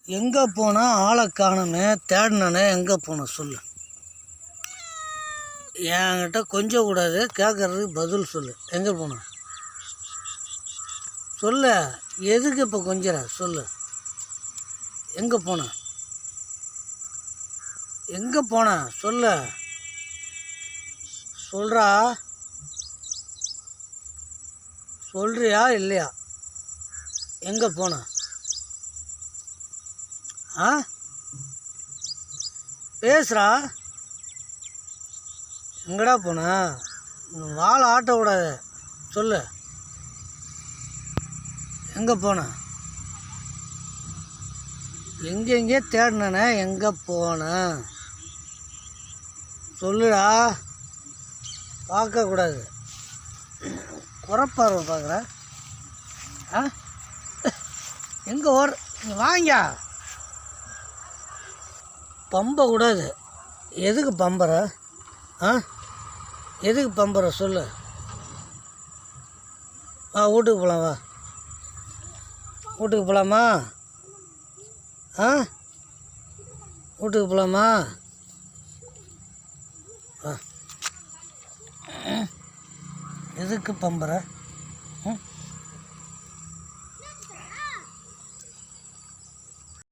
எங்கே போனால் ஆளை காணுமே தேடினானே எங்கே போனோம் சொல்லு. என்கிட்ட கொஞ்சம் கூடாது, கேட்குறதுக்கு பதில் சொல்லு. எங்கே போனோம் சொல்லு. எதுக்கு இப்போ கொஞ்சிற சொல்லு. எங்கே போன எங்கே போன சொல்லு. சொல்கிறா சொல்கிறியா இல்லையா? எங்கே போன? ஆ பேசுகிறா. எங்கடா போன? வாழை ஆட்டக்கூடாது சொல்லு. எங்கே போன? எங்கெங்கே தேடினே எங்கே போன சொல்லுடா. பார்க்கக்கூடாது, குறப்பார்வை பார்க்குற. ஆ எங்கே நீ வாங்க. பம்பக்கூடாது. எதுக்கு பம்புற? ஆ எதுக்கு பம்புற சொல்லு. வீட்டுக்கு போகலாம், வா. வீட்டுக்கு போகலாமா? ஆ வீட்டுக்கு போகலாமா? எதுக்கு பம்புற?